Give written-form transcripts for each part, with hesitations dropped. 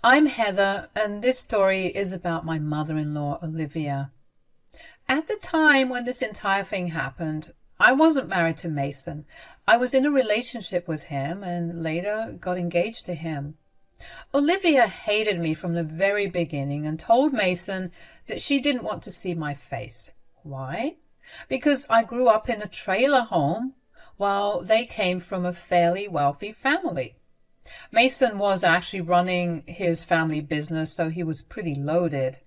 I'm Heather, and this story is about my mother-in-law, Olivia. At the time when this entire thing happened, I wasn't married to Mason. I was in a relationship with him and later got engaged to him. Olivia hated me from the very beginning and told Mason that she didn't want to see my face. Why? Because I grew up in a trailer home while they came from a fairly wealthy family. Mason was actually running his family business, so he was pretty loaded.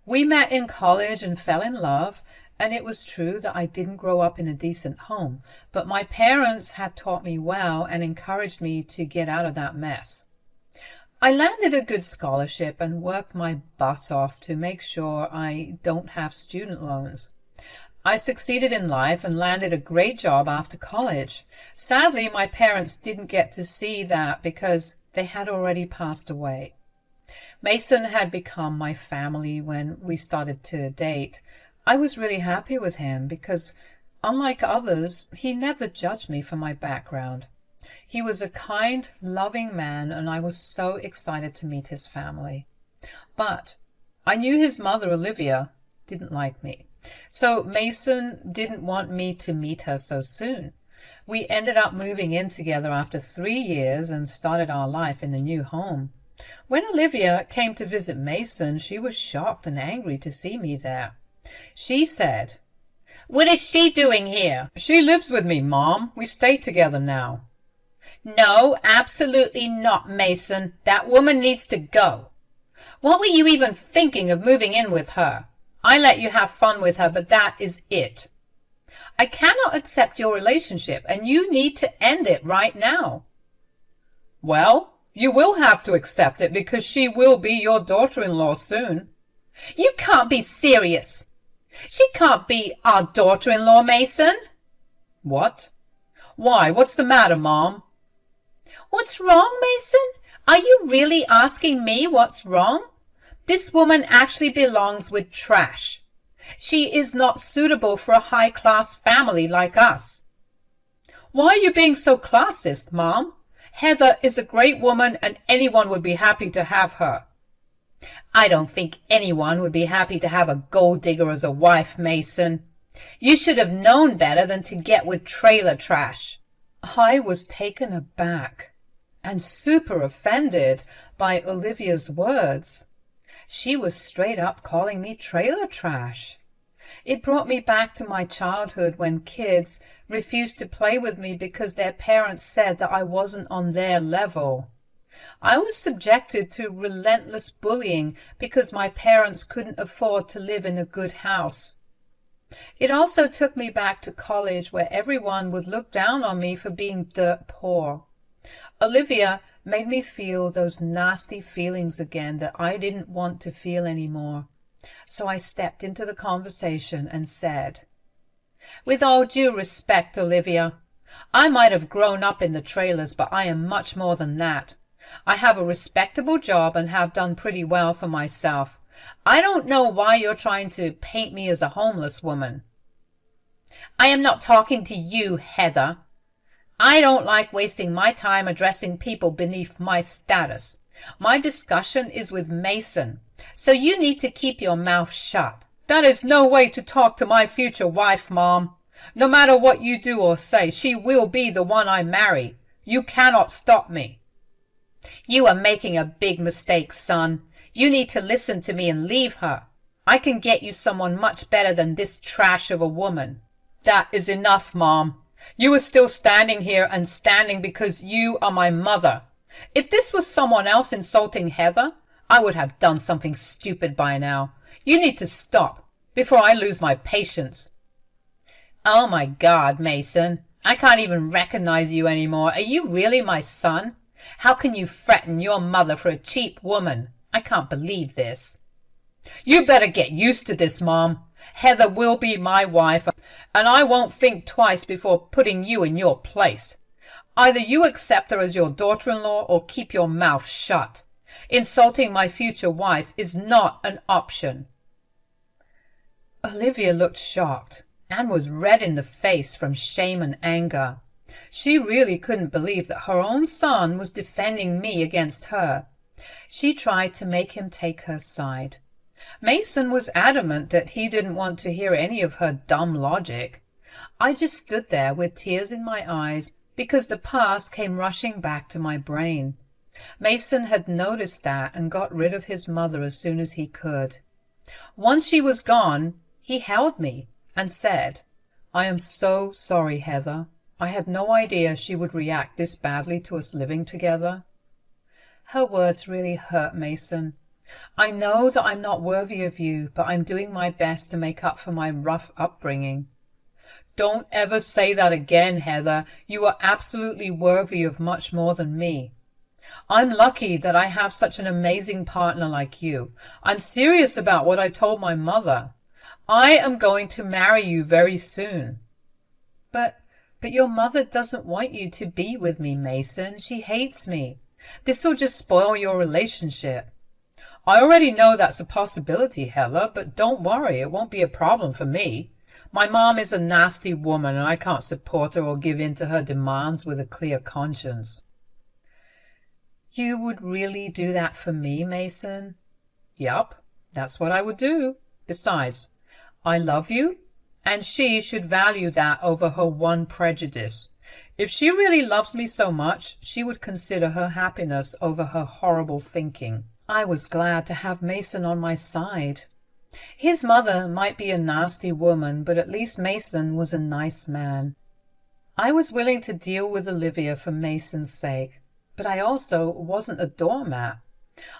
We met in college and fell in love, and it was true that I didn't grow up in a decent home, but my parents had taught me well and encouraged me to get out of that mess. I landed a good scholarship and worked my butt off to make sure I don't have student loans. I succeeded in life and landed a great job after college. Sadly, my parents didn't get to see that because they had already passed away. Mason had become my family when we started to date. I was really happy with him because, unlike others, he never judged me for my background. He was a kind, loving man, and I was so excited to meet his family. But I knew his mother, Olivia, didn't like me. So Mason didn't want me to meet her so soon. We ended up moving in together after 3 years and started our life in the new home. When Olivia came to visit Mason, she was shocked and angry to see me there. She said, "What is she doing here?" "She lives with me, Mom. We stay together now." "No, absolutely not, Mason. That woman needs to go. What were you even thinking of moving in with her? I let you have fun with her, but that is it. I cannot accept your relationship, and you need to end it right now." "Well, you will have to accept it because she will be your daughter-in-law soon." "You can't be serious. She can't be our daughter-in-law, Mason." "What? Why, what's the matter, Mom?" "What's wrong, Mason? Are you really asking me what's wrong? This woman actually belongs with trash. She is not suitable for a high-class family like us." "Why are you being so classist, Mom? Heather is a great woman and anyone would be happy to have her." "I don't think anyone would be happy to have a gold digger as a wife, Mason. You should have known better than to get with trailer trash." I was taken aback and super offended by Olivia's words. She was straight up calling me trailer trash. It brought me back to my childhood when kids refused to play with me because their parents said that I wasn't on their level. I was subjected to relentless bullying because my parents couldn't afford to live in a good house. It also took me back to college where everyone would look down on me for being dirt poor. Olivia made me feel those nasty feelings again that I didn't want to feel anymore. So I stepped into the conversation and said, "With all due respect, Olivia, I might have grown up in the trailers, but I am much more than that. I have a respectable job and have done pretty well for myself. I don't know why you're trying to paint me as a homeless woman." "I am not talking to you, Heather. I don't like wasting my time addressing people beneath my status. My discussion is with Mason, so you need to keep your mouth shut." "That is no way to talk to my future wife, Mom. No matter what you do or say, she will be the one I marry. You cannot stop me." "You are making a big mistake, son. You need to listen to me and leave her. I can get you someone much better than this trash of a woman." "That is enough, Mom. You are still standing here and standing because you are my mother. If this was someone else insulting Heather, I would have done something stupid by now. You need to stop before I lose my patience." "Oh my God, Mason. I can't even recognize you anymore. Are you really my son? How can you threaten your mother for a cheap woman? I can't believe this." "You better get used to this, Mom. Heather will be my wife, and I won't think twice before putting you in your place. Either you accept her as your daughter-in-law or keep your mouth shut. Insulting my future wife is not an option." Olivia looked shocked and was red in the face from shame and anger. She really couldn't believe that her own son was defending me against her. She tried to make him take her side. Mason was adamant that he didn't want to hear any of her dumb logic. I just stood there with tears in my eyes because the past came rushing back to my brain. Mason had noticed that and got rid of his mother as soon as he could. Once she was gone, he held me and said, "I am so sorry, Heather. I had no idea she would react this badly to us living together." Her words really hurt Mason. I know that I'm not worthy of you, but I'm doing my best to make up for my rough upbringing. Don't ever say that again, Heather. You are absolutely worthy of much more than me. I'm lucky that I have such an amazing partner like you. I'm serious about what I told my mother. I am going to marry you very soon. But your mother doesn't want you to be with me, Mason. She hates me. This will just spoil your relationship. I already know that's a possibility, Heather, but don't worry, it won't be a problem for me. My mom is a nasty woman, and I can't support her or give in to her demands with a clear conscience. You would really do that for me, Mason? Yup, that's what I would do. Besides, I love you, and she should value that over her one prejudice. If she really loves me so much, she would consider her happiness over her horrible thinking. I was glad to have Mason on my side. His mother might be a nasty woman, but at least Mason was a nice man. I was willing to deal with Olivia for Mason's sake, but I also wasn't a doormat.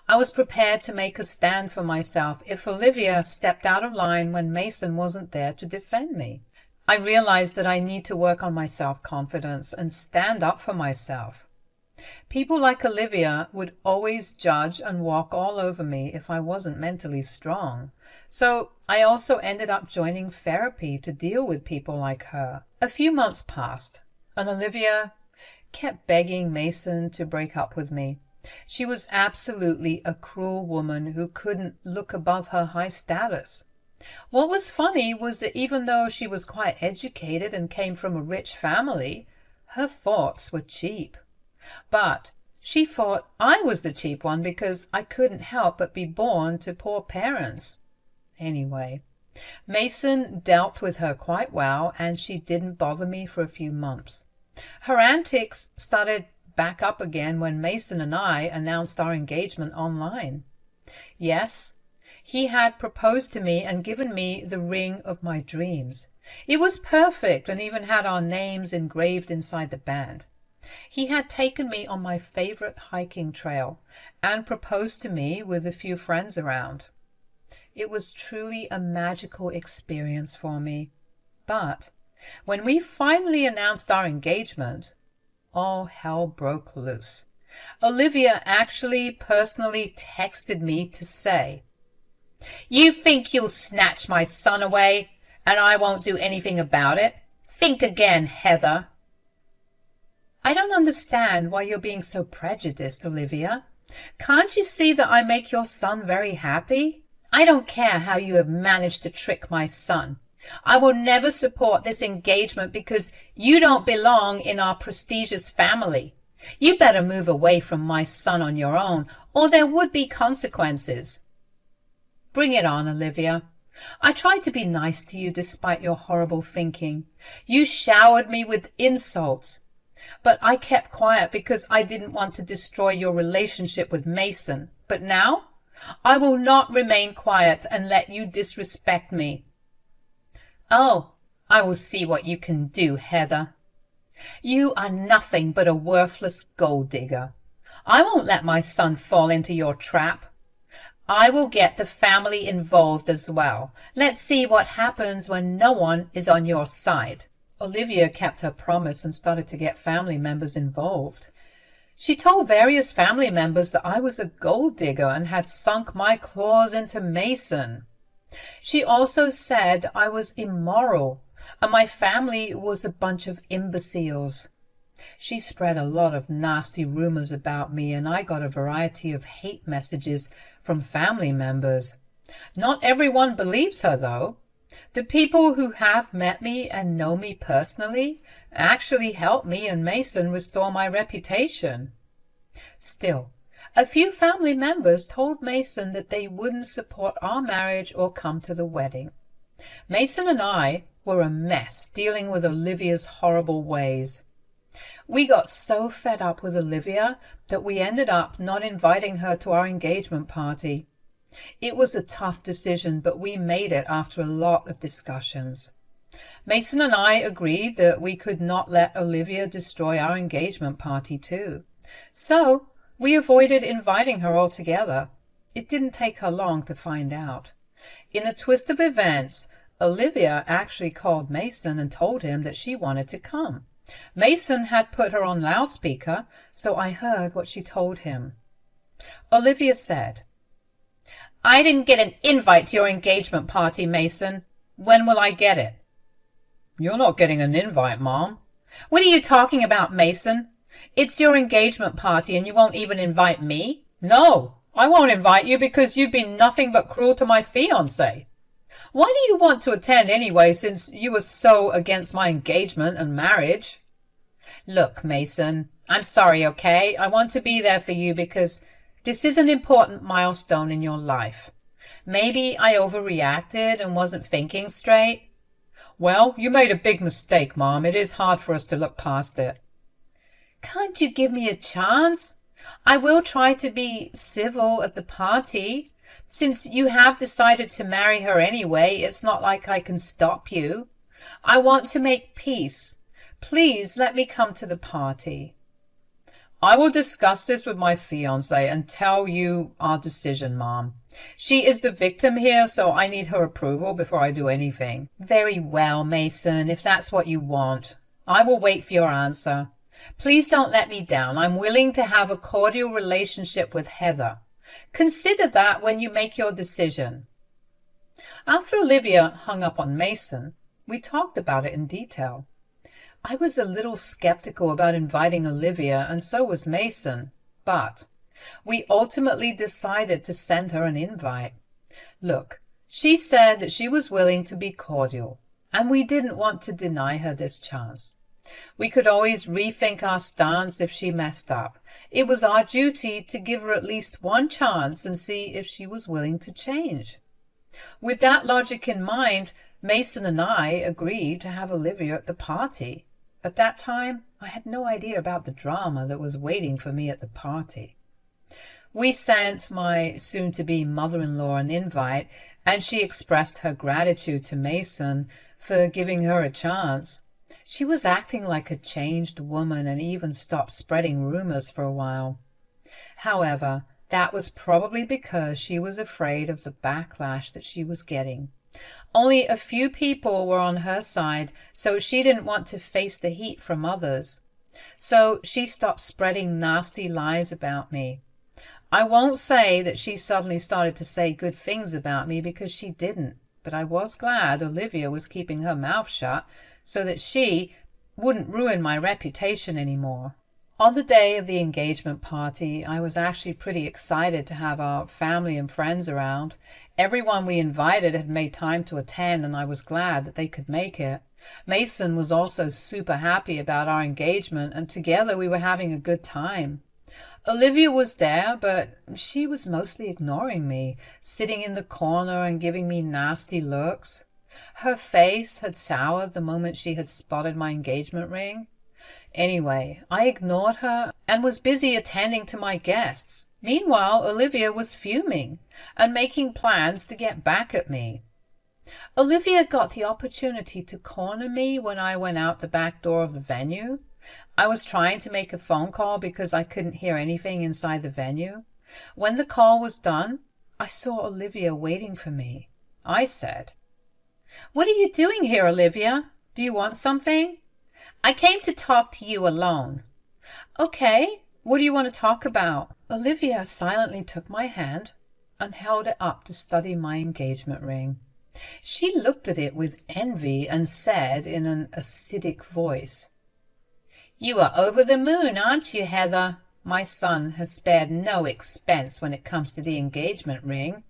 I was prepared to make a stand for myself if Olivia stepped out of line when Mason wasn't there to defend me. I realized that I need to work on my self-confidence and stand up for myself. People like Olivia would always judge and walk all over me if I wasn't mentally strong. So I also ended up joining therapy to deal with people like her. A few months passed, and Olivia kept begging Mason to break up with me. She was absolutely a cruel woman who couldn't look above her high status. What was funny was that even though she was quite educated and came from a rich family, her thoughts were cheap. But she thought I was the cheap one because I couldn't help but be born to poor parents. Anyway, Mason dealt with her quite well, and she didn't bother me for a few months. Her antics started back up again when Mason and I announced our engagement online. Yes, he had proposed to me and given me the ring of my dreams. It was perfect and even had our names engraved inside the band. He had taken me on my favorite hiking trail and proposed to me with a few friends around. It was truly a magical experience for me. But when we finally announced our engagement, all hell broke loose. Olivia actually personally texted me to say, "You think you'll snatch my son away, and I won't do anything about it? Think again, Heather." I don't understand why you're being so prejudiced, Olivia. Can't you see that I make your son very happy? I don't care how you have managed to trick my son. I will never support this engagement because you don't belong in our prestigious family. You better move away from my son on your own, or there would be consequences. Bring it on, Olivia. I tried to be nice to you despite your horrible thinking. You showered me with insults. But I kept quiet because I didn't want to destroy your relationship with Mason. But now, I will not remain quiet and let you disrespect me. Oh, I will see what you can do, Heather. You are nothing but a worthless gold digger. I won't let my son fall into your trap. I will get the family involved as well. Let's see what happens when no one is on your side. Olivia kept her promise and started to get family members involved. She told various family members that I was a gold digger and had sunk my claws into Mason. She also said I was immoral and my family was a bunch of imbeciles. She spread a lot of nasty rumors about me, and I got a variety of hate messages from family members. Not everyone believes her, though. The people who have met me and know me personally actually helped me and Mason restore my reputation. Still, A few family members told Mason that they wouldn't support our marriage or come to the wedding. Mason and I were a mess dealing with Olivia's horrible ways. We got so fed up with Olivia that we ended up not inviting her to our engagement party. It was a tough decision, but we made it after a lot of discussions. Mason and I agreed that we could not let Olivia destroy our engagement party too. So we avoided inviting her altogether. It didn't take her long to find out. In a twist of events, Olivia actually called Mason and told him that she wanted to come. Mason had put her on loudspeaker, so I heard what she told him. Olivia said, "I didn't get an invite to your engagement party, Mason. When will I get it?" "You're not getting an invite, Mom." "What are you talking about, Mason? It's your engagement party and you won't even invite me?" "No, I won't invite you because you've been nothing but cruel to my fiancé. Why do you want to attend anyway, since you were so against my engagement and marriage?" "Look, Mason, I'm sorry, okay? I want to be there for you because this is an important milestone in your life. Maybe I overreacted and wasn't thinking straight." "Well, you made a big mistake, Mom. It is hard for us to look past it." "Can't you give me a chance? I will try to be civil at the party. Since you have decided to marry her anyway, it's not like I can stop you. I want to make peace. Please let me come to the party." "I will discuss this with my fiancé and tell you our decision, Mom. She is the victim here, so I need her approval before I do anything." "Very well, Mason, if that's what you want. I will wait for your answer. Please don't let me down. I'm willing to have a cordial relationship with Heather. Consider that when you make your decision." After Olivia hung up on Mason, we talked about it in detail. I was a little skeptical about inviting Olivia, and so was Mason, but we ultimately decided to send her an invite. Look, she said that she was willing to be cordial, and we didn't want to deny her this chance. We could always rethink our stance if she messed up. It was our duty to give her at least one chance and see if she was willing to change. With that logic in mind, Mason and I agreed to have Olivia at the party. At that time, I had no idea about the drama that was waiting for me at the party. We sent my soon-to-be mother-in-law an invite, and she expressed her gratitude to Mason for giving her a chance. She was acting like a changed woman and even stopped spreading rumors for a while. However, that was probably because she was afraid of the backlash that she was getting. Only a few people were on her side, so she didn't want to face the heat from others. So she stopped spreading nasty lies about me. I won't say that she suddenly started to say good things about me, because she didn't, but I was glad Olivia was keeping her mouth shut so that she wouldn't ruin my reputation anymore. On the day of the engagement party, I was actually pretty excited to have our family and friends around. Everyone we invited had made time to attend, and I was glad that they could make it. Mason was also super happy about our engagement, and together we were having a good time. Olivia was there, but she was mostly ignoring me, sitting in the corner and giving me nasty looks. Her face had soured the moment she had spotted my engagement ring. Anyway, I ignored her and was busy attending to my guests. Meanwhile, Olivia was fuming and making plans to get back at me. Olivia got the opportunity to corner me when I went out the back door of the venue. I was trying to make a phone call because I couldn't hear anything inside the venue. When the call was done, I saw Olivia waiting for me. I said, "What are you doing here, Olivia? Do you want something?" "I came to talk to you alone." "Okay, what do you want to talk about?" Olivia silently took my hand and held it up to study my engagement ring. She looked at it with envy and said in an acidic voice, "You are over the moon, aren't you, Heather? My son has spared no expense when it comes to the engagement ring.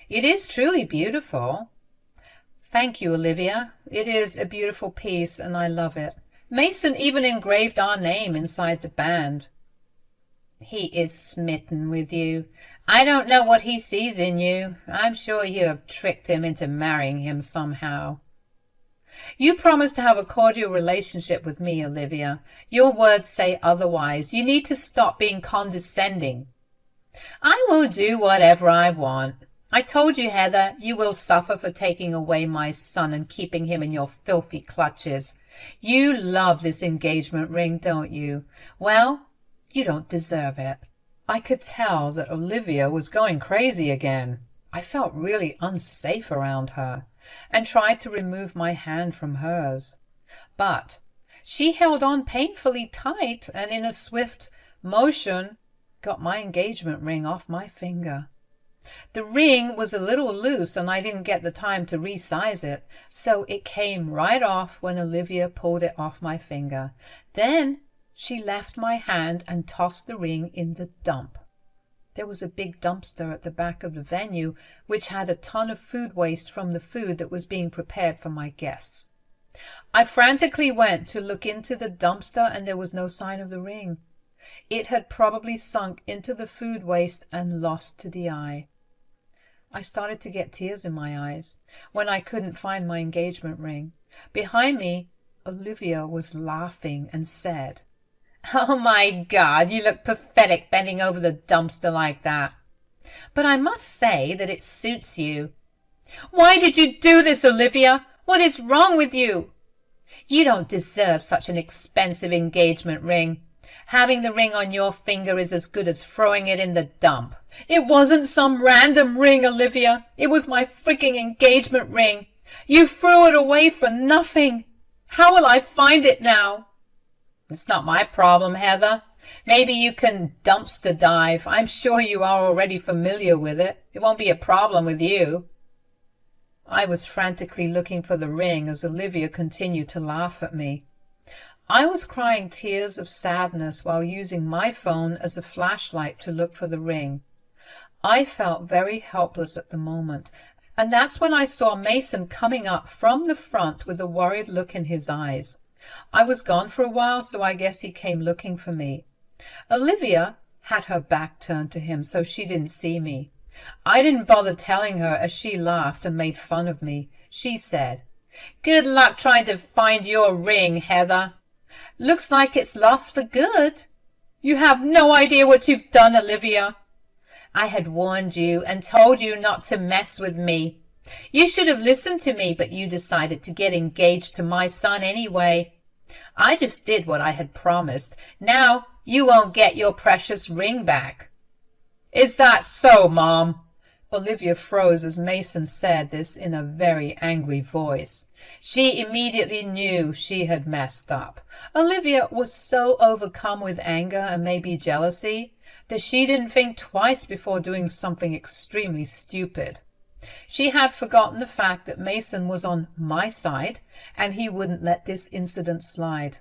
It is truly beautiful." "Thank you, Olivia. It is a beautiful piece, and I love it. Mason even engraved our name inside the band." He is smitten with you. I don't know what he sees in you. I'm sure you have tricked him into marrying him somehow. You promised to have a cordial relationship with me, Olivia. Your words say otherwise. You need to stop being condescending. I will do whatever I want. I told you, Heather, you will suffer for taking away my son and keeping him in your filthy clutches. You love this engagement ring, don't you? Well, you don't deserve it. I could tell that Olivia was going crazy again. I felt really unsafe around her and tried to remove my hand from hers. But she held on painfully tight and in a swift motion got my engagement ring off my finger. The ring was a little loose and I didn't get the time to resize it, so it came right off when Olivia pulled it off my finger. Then she left my hand and tossed the ring in the dump. There was a big dumpster at the back of the venue, which had a ton of food waste from the food that was being prepared for my guests. I frantically went to look into the dumpster, and there was no sign of the ring. It had probably sunk into the food waste and lost to the eye. I started to get tears in my eyes when I couldn't find my engagement ring. Behind me, Olivia was laughing and said, "Oh my God, you look pathetic bending over the dumpster like that. But I must say that it suits you." "Why did you do this, Olivia? What is wrong with you?" "You don't deserve such an expensive engagement ring. Having the ring on your finger is as good as throwing it in the dump." "It wasn't some random ring, Olivia. It was my freaking engagement ring. You threw it away for nothing. How will I find it now?" "It's not my problem, Heather. Maybe you can dumpster dive. I'm sure you are already familiar with it. It won't be a problem with you." I was frantically looking for the ring as Olivia continued to laugh at me. I was crying tears of sadness while using my phone as a flashlight to look for the ring. I felt very helpless at the moment, and that's when I saw Mason coming up from the front with a worried look in his eyes. I was gone for a while, so I guess he came looking for me. Olivia had her back turned to him, so she didn't see me. I didn't bother telling her as she laughed and made fun of me. She said, "Good luck trying to find your ring, Heather. Looks like it's lost for good." "You have no idea what you've done, Olivia." "I had warned you and told you not to mess with me. You should have listened to me, but you decided to get engaged to my son anyway. I just did what I had promised. Now you won't get your precious ring back." "Is that so, Mom?" Olivia froze as Mason said this in a very angry voice. She immediately knew she had messed up. Olivia was so overcome with anger and maybe jealousy that she didn't think twice before doing something extremely stupid. She had forgotten the fact that Mason was on my side, and he wouldn't let this incident slide.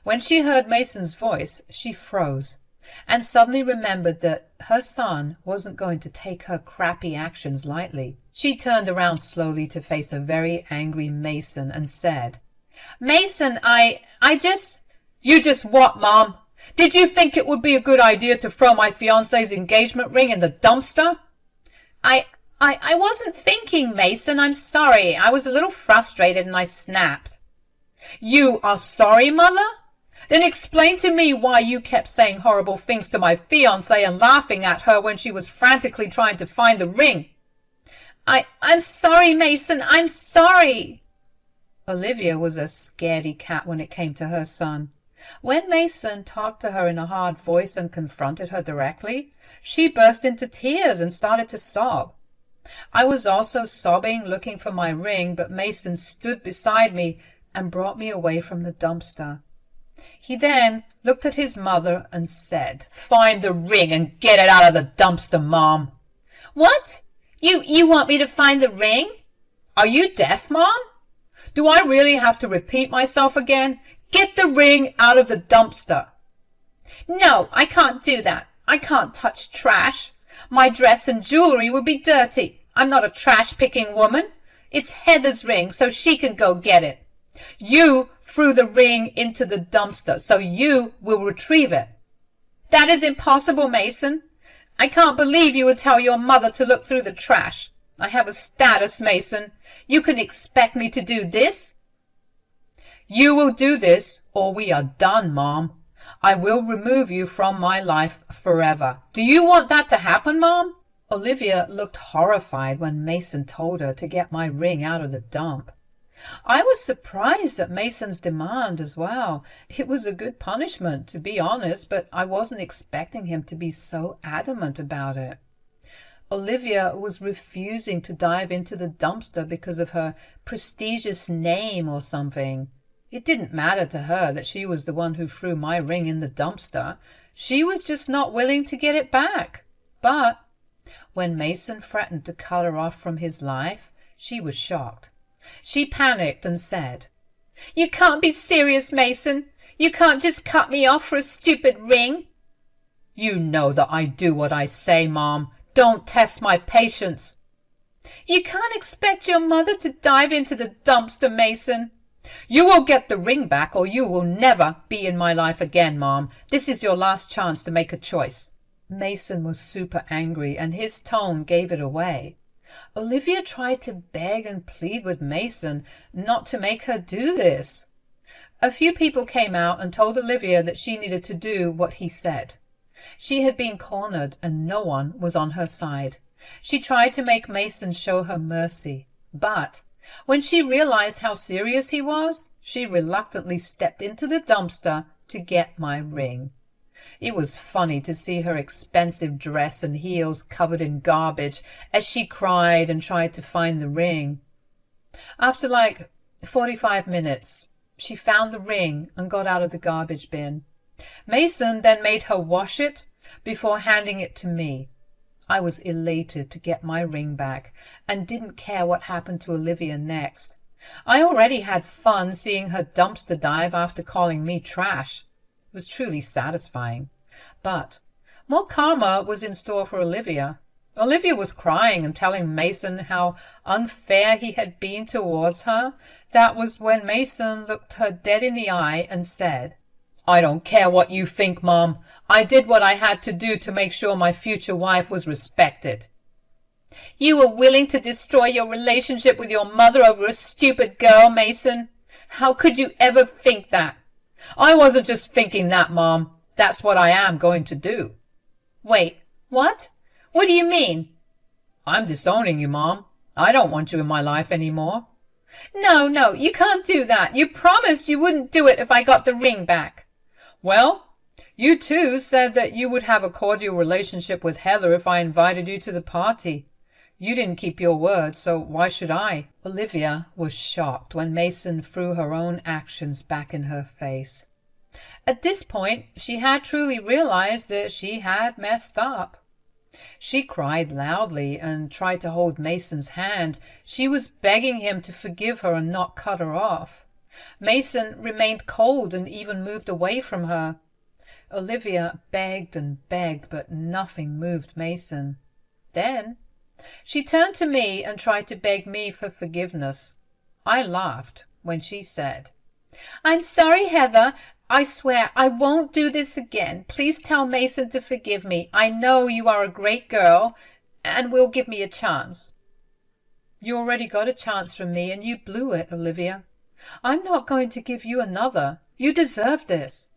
When she heard Mason's voice, she froze, and suddenly remembered that her son wasn't going to take her crappy actions lightly. She turned around slowly to face a very angry Mason and said, "Mason, I just—" "You just what, Mom? Did you think it would be a good idea to throw my fiancé's engagement ring in the dumpster?" I wasn't thinking, Mason. I'm sorry. I was a little frustrated and I snapped." "You are sorry, Mother? Then explain to me why you kept saying horrible things to my fiancé and laughing at her when she was frantically trying to find the ring." I'm sorry, Mason. I'm sorry." Olivia was a scaredy cat when it came to her son. When Mason talked to her in a hard voice and confronted her directly, she burst into tears and started to sob. I was also sobbing, looking for my ring, but Mason stood beside me and brought me away from the dumpster. He then looked at his mother and said, "Find the ring and get it out of the dumpster, Mom." "What? You want me to find the ring?" "Are you deaf, Mom? Do I really have to repeat myself again? Get the ring out of the dumpster." "No, I can't do that. I can't touch trash. My dress and jewelry would be dirty. I'm not a trash-picking woman. It's Heather's ring, so she can go get it. You threw the ring into the dumpster, so you will retrieve it." That is impossible, Mason. I can't believe you would tell your mother to look through the trash. I have a status, Mason. You can expect me to do this? You will do this, or we are done, Mom. I will remove you from my life forever. Do you want that to happen, Mom? Olivia looked horrified when Mason told her to get my ring out of the dump. I was surprised at Mason's demand as well. It was a good punishment, to be honest, but I wasn't expecting him to be so adamant about it. Olivia was refusing to dive into the dumpster because of her prestigious name or something. It didn't matter to her that she was the one who threw my ring in the dumpster. She was just not willing to get it back. But when Mason threatened to cut her off from his life, she was shocked. She panicked and said, "You can't be serious, Mason. You can't just cut me off for a stupid ring." "You know that I do what I say, Mom. Don't test my patience." "You can't expect your mother to dive into the dumpster, Mason." "You will get the ring back or you will never be in my life again, Mom. This is your last chance to make a choice." Mason was super angry and his tone gave it away. Olivia tried to beg and plead with Mason not to make her do this. A few people came out and told Olivia that she needed to do what he said. She had been cornered and no one was on her side. She tried to make Mason show her mercy, but when she realized how serious he was, she reluctantly stepped into the dumpster to get my ring. It was funny to see her expensive dress and heels covered in garbage as she cried and tried to find the ring. After 45 minutes, she found the ring and got out of the garbage bin. Mason then made her wash it before handing it to me. I was elated to get my ring back and didn't care what happened to Olivia next. I already had fun seeing her dumpster dive after calling me trash. It was truly satisfying. But more karma was in store for Olivia. Olivia was crying and telling Mason how unfair he had been towards her. That was when Mason looked her dead in the eye and said, "I don't care what you think, Mom. I did what I had to do to make sure my future wife was respected." "You were willing to destroy your relationship with your mother over a stupid girl, Mason? How could you ever think that?" "I wasn't just thinking that, Mom. That's what I am going to do." "Wait, what? What do you mean?" "I'm disowning you, Mom. I don't want you in my life anymore." No, you can't do that. You promised you wouldn't do it if I got the ring back." "Well, you too said that you would have a cordial relationship with Heather if I invited you to the party. You didn't keep your word, so why should I?" Olivia was shocked when Mason threw her own actions back in her face. At this point, she had truly realized that she had messed up. She cried loudly and tried to hold Mason's hand. She was begging him to forgive her and not cut her off. Mason remained cold and even moved away from her. Olivia begged and begged, but nothing moved Mason. Then she turned to me and tried to beg me for forgiveness. I laughed when she said, "I'm sorry, Heather. I swear I won't do this again. Please tell Mason to forgive me. I know you are a great girl and will give me a chance." "You already got a chance from me and you blew it, Olivia. I'm not going to give you another. You deserve this."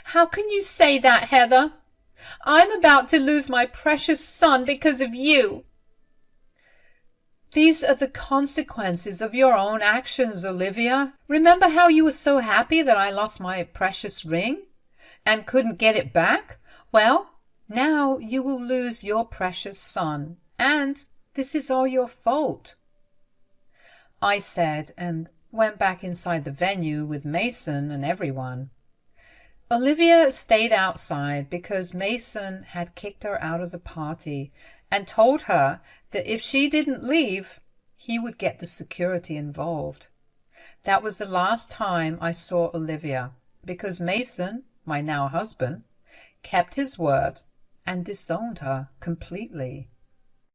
"How can you say that, Heather? I'm about to lose my precious son because of you." "These are the consequences of your own actions, Olivia. Remember how you were so happy that I lost my precious ring and couldn't get it back? Well, now you will lose your precious son, and this is all your fault," I said, and went back inside the venue with Mason and everyone. Olivia stayed outside because Mason had kicked her out of the party and told her that if she didn't leave, he would get the security involved. That was the last time I saw Olivia, because Mason, my now husband, kept his word and disowned her completely.